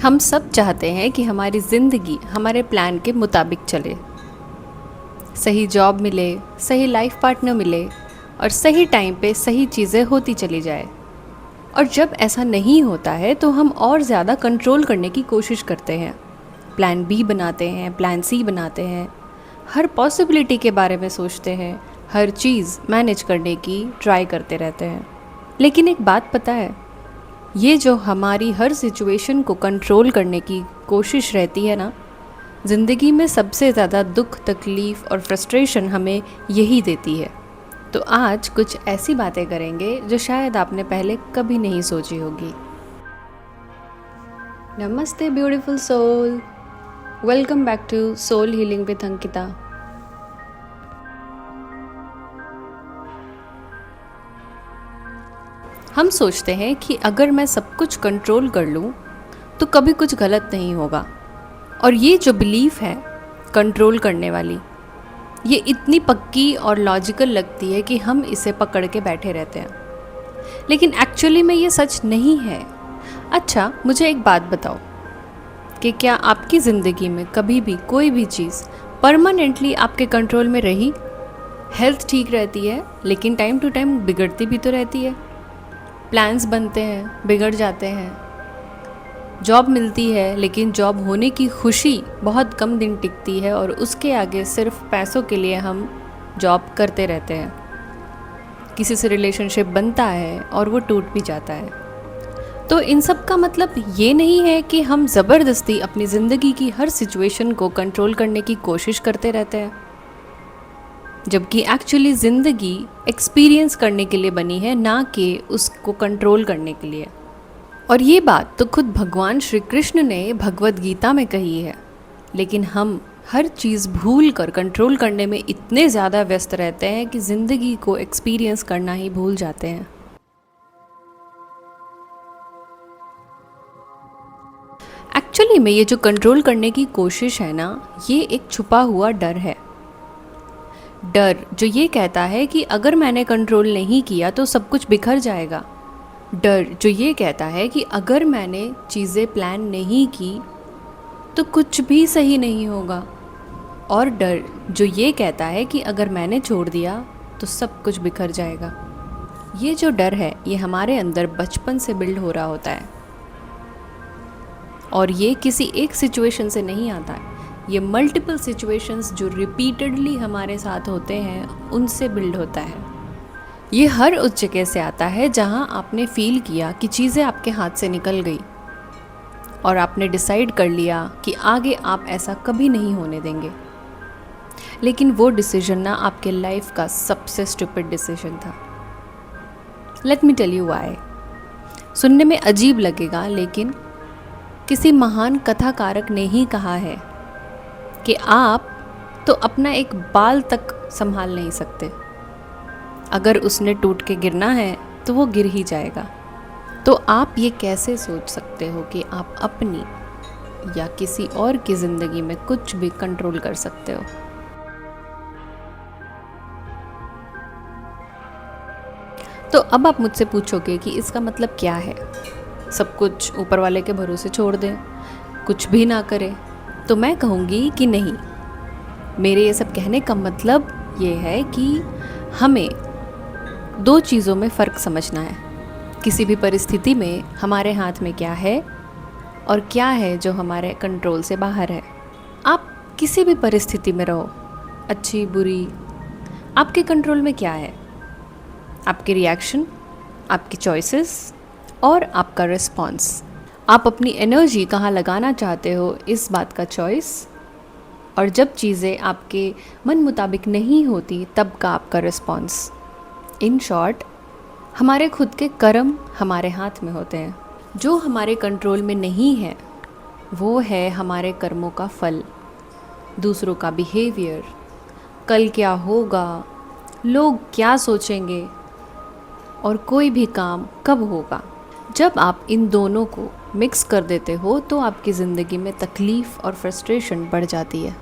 हम सब चाहते हैं कि हमारी ज़िंदगी हमारे प्लान के मुताबिक चले, सही जॉब मिले, सही लाइफ पार्टनर मिले और सही टाइम पे सही चीज़ें होती चली जाए। और जब ऐसा नहीं होता है तो हम और ज़्यादा कंट्रोल करने की कोशिश करते हैं, प्लान बी बनाते हैं, प्लान सी बनाते हैं, हर पॉसिबिलिटी के बारे में सोचते हैं, हर चीज़ मैनेज करने की ट्राई करते रहते हैं। लेकिन एक बात पता है, ये जो हमारी हर सिचुएशन को कंट्रोल करने की कोशिश रहती है ना, ज़िंदगी में सबसे ज़्यादा दुख, तकलीफ़ और फ्रस्ट्रेशन हमें यही देती है। तो आज कुछ ऐसी बातें करेंगे जो शायद आपने पहले कभी नहीं सोची होगी। नमस्ते beautiful soul, welcome back to soul healing with Ankita. हम सोचते हैं कि अगर मैं सब कुछ कंट्रोल कर लूँ तो कभी कुछ गलत नहीं होगा। और ये जो बिलीफ है कंट्रोल करने वाली, ये इतनी पक्की और लॉजिकल लगती है कि हम इसे पकड़ के बैठे रहते हैं, लेकिन एक्चुअली में ये सच नहीं है। अच्छा, मुझे एक बात बताओ कि क्या आपकी ज़िंदगी में कभी भी कोई भी चीज़ परमानेंटली आपके कंट्रोल में रही? हेल्थ ठीक रहती है लेकिन टाइम टू टाइम बिगड़ती भी तो रहती है। प्लान्स बनते हैं, बिगड़ जाते हैं। जॉब मिलती है लेकिन जॉब होने की खुशी बहुत कम दिन टिकती है और उसके आगे सिर्फ पैसों के लिए हम जॉब करते रहते हैं। किसी से रिलेशनशिप बनता है और वो टूट भी जाता है। तो इन सब का मतलब ये नहीं है कि हम ज़बरदस्ती अपनी ज़िंदगी की हर सिचुएशन को कंट्रोल करने की कोशिश करते रहते हैं, जबकि एक्चुअली ज़िंदगी एक्सपीरियंस करने के लिए बनी है, ना कि उसको कंट्रोल करने के लिए। और ये बात तो खुद भगवान श्री कृष्ण ने भगवद गीता में कही है, लेकिन हम हर चीज़ भूल कर कंट्रोल करने में इतने ज़्यादा व्यस्त रहते हैं कि ज़िंदगी को एक्सपीरियंस करना ही भूल जाते हैं। एक्चुअली में ये जो कंट्रोल करने की कोशिश है ना, ये एक छुपा हुआ डर है। डर जो ये कहता है कि अगर मैंने कंट्रोल नहीं किया तो सब कुछ बिखर जाएगा। डर जो ये कहता है कि अगर मैंने चीज़ें प्लान नहीं की तो कुछ भी सही नहीं होगा। और डर जो ये कहता है कि अगर मैंने छोड़ दिया तो सब कुछ बिखर जाएगा। ये जो डर है ये हमारे अंदर बचपन से बिल्ड हो रहा होता है, और ये किसी एक सिचुएशन से नहीं आता है। ये मल्टीपल सिचुएशंस जो रिपीटेडली हमारे साथ होते हैं उनसे बिल्ड होता है। ये हर उस जगह से आता है जहाँ आपने फील किया कि चीज़ें आपके हाथ से निकल गई और आपने डिसाइड कर लिया कि आगे आप ऐसा कभी नहीं होने देंगे। लेकिन वो डिसीजन ना आपके लाइफ का सबसे स्टूपिड डिसीजन था। Let me tell you why. सुनने में अजीब लगेगा, लेकिन किसी महान कथाकारक ने ही कहा है कि आप तो अपना एक बाल तक संभाल नहीं सकते। अगर उसने टूट के गिरना है तो वो गिर ही जाएगा। तो आप ये कैसे सोच सकते हो कि आप अपनी या किसी और की ज़िंदगी में कुछ भी कंट्रोल कर सकते हो? तो अब आप मुझसे पूछोगे कि इसका मतलब क्या है, सब कुछ ऊपर वाले के भरोसे छोड़ दें, कुछ भी ना करें? तो मैं कहूँगी कि नहीं। मेरे ये सब कहने का मतलब ये है कि हमें दो चीज़ों में फ़र्क समझना है। किसी भी परिस्थिति में हमारे हाथ में क्या है और क्या है जो हमारे कंट्रोल से बाहर है। आप किसी भी परिस्थिति में रहो, अच्छी बुरी, आपके कंट्रोल में क्या है? आपके रिएक्शन, आपकी चॉइसेस और आपका रिस्पॉन्स। आप अपनी एनर्जी कहाँ लगाना चाहते हो, इस बात का चॉइस। और जब चीज़ें आपके मन मुताबिक नहीं होती तब का आपका रिस्पॉन्स। इन शॉर्ट, हमारे खुद के कर्म हमारे हाथ में होते हैं। जो हमारे कंट्रोल में नहीं है वो है हमारे कर्मों का फल, दूसरों का बिहेवियर, कल क्या होगा, लोग क्या सोचेंगे और कोई भी काम कब होगा। जब आप इन दोनों को मिक्स कर देते हो तो आपकी ज़िंदगी में तकलीफ़ और फ्रस्ट्रेशन बढ़ जाती है।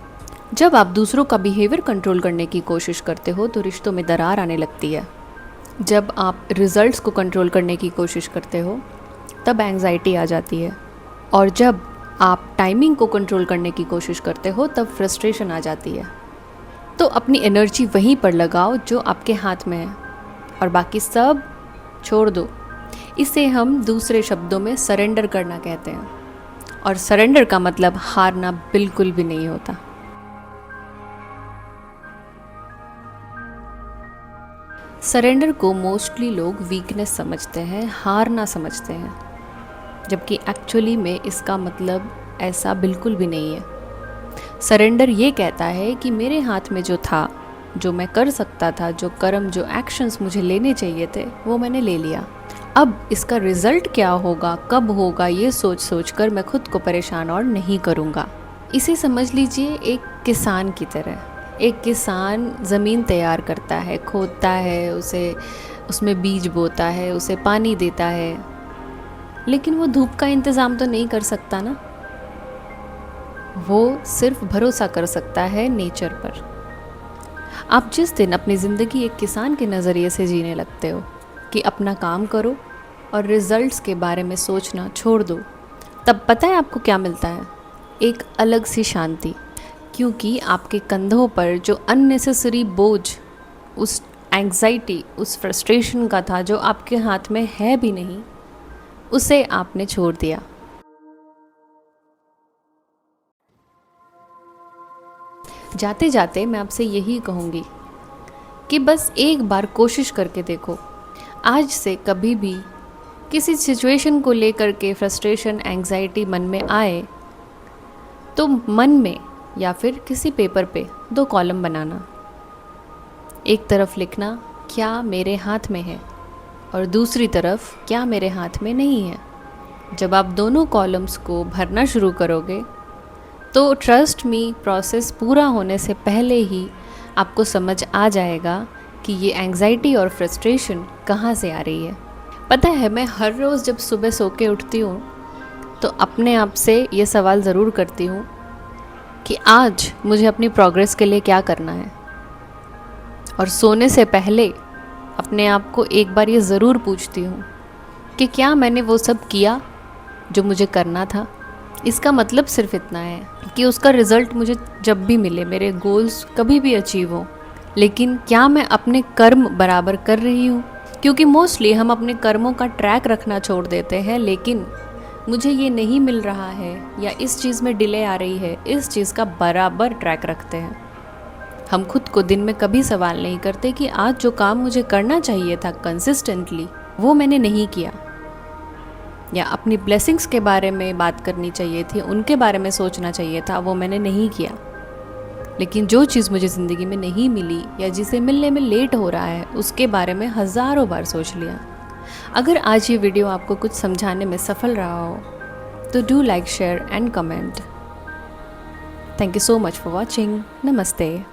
जब आप दूसरों का बिहेवियर कंट्रोल करने की कोशिश करते हो तो रिश्तों में दरार आने लगती है। जब आप रिज़ल्ट्स को कंट्रोल करने की कोशिश करते हो तब एंग्जाइटी आ जाती है। और जब आप टाइमिंग को कंट्रोल करने की कोशिश करते हो तब फ्रस्ट्रेशन आ जाती है। तो अपनी एनर्जी वहीं पर लगाओ जो आपके हाथ में है और बाकी सब छोड़ दो। इसे हम दूसरे शब्दों में सरेंडर करना कहते हैं, और सरेंडर का मतलब हारना बिल्कुल भी नहीं होता। सरेंडर को मोस्टली लोग वीकनेस समझते हैं, हारना समझते हैं, जबकि एक्चुअली में इसका मतलब ऐसा बिल्कुल भी नहीं है। सरेंडर ये कहता है कि मेरे हाथ में जो था, जो मैं कर सकता था, जो कर्म, जो एक्शंस मुझे लेने चाहिए थे, वो मैंने ले लिया। अब इसका रिजल्ट क्या होगा, कब होगा, ये सोच सोच कर मैं खुद को परेशान और नहीं करूँगा। इसे समझ लीजिए एक किसान की तरह। एक किसान ज़मीन तैयार करता है, खोदता है उसे, उसमें बीज बोता है, उसे पानी देता है, लेकिन वो धूप का इंतज़ाम तो नहीं कर सकता ना। वो सिर्फ भरोसा कर सकता है नेचर पर। आप जिस दिन अपनी ज़िंदगी एक किसान के नज़रिए से जीने लगते हो कि अपना काम करो और रिज़ल्ट्स के बारे में सोचना छोड़ दो, तब पता है आपको क्या मिलता है? एक अलग सी शांति। क्योंकि आपके कंधों पर जो अननेसेसरी बोझ, उस एंग्जाइटी, उस फ्रस्ट्रेशन का था जो आपके हाथ में है भी नहीं, उसे आपने छोड़ दिया। जाते जाते मैं आपसे यही कहूँगी कि बस एक बार कोशिश करके देखो। आज से कभी भी किसी सिचुएशन को लेकर के फ्रस्ट्रेशन, एंग्जाइटी मन में आए तो मन में या फिर किसी पेपर पे 2 कॉलम बनाना। एक तरफ लिखना क्या मेरे हाथ में है, और दूसरी तरफ क्या मेरे हाथ में नहीं है। जब आप दोनों कॉलम्स को भरना शुरू करोगे तो ट्रस्ट मी, प्रोसेस पूरा होने से पहले ही आपको समझ आ जाएगा कि ये एंग्जाइटी और फ्रस्ट्रेशन कहाँ से आ रही है। पता है, मैं हर रोज़ जब सुबह सो के उठती हूँ तो अपने आप से ये सवाल ज़रूर करती हूँ कि आज मुझे अपनी प्रोग्रेस के लिए क्या करना है। और सोने से पहले अपने आप को एक बार ये ज़रूर पूछती हूँ कि क्या मैंने वो सब किया जो मुझे करना था। इसका मतलब सिर्फ इतना है कि उसका रिज़ल्ट मुझे जब भी मिले, मेरे गोल्स कभी भी अचीव हो, लेकिन क्या मैं अपने कर्म बराबर कर रही हूँ? क्योंकि मोस्टली हम अपने कर्मों का ट्रैक रखना छोड़ देते हैं, लेकिन मुझे ये नहीं मिल रहा है या इस चीज़ में डिले आ रही है, इस चीज़ का बराबर ट्रैक रखते हैं। हम खुद को दिन में कभी सवाल नहीं करते कि आज जो काम मुझे करना चाहिए था कंसिस्टेंटली, वो मैंने नहीं किया। या अपनी ब्लेसिंग्स के बारे में बात करनी चाहिए थी, उनके बारे में सोचना चाहिए था, वो मैंने नहीं किया। लेकिन जो चीज़ मुझे ज़िंदगी में नहीं मिली या जिसे मिलने में लेट हो रहा है, उसके बारे में हज़ारों बार सोच लिया। अगर आज ये वीडियो आपको कुछ समझाने में सफल रहा हो तो do like, share and comment. Thank you so much for watching. नमस्ते।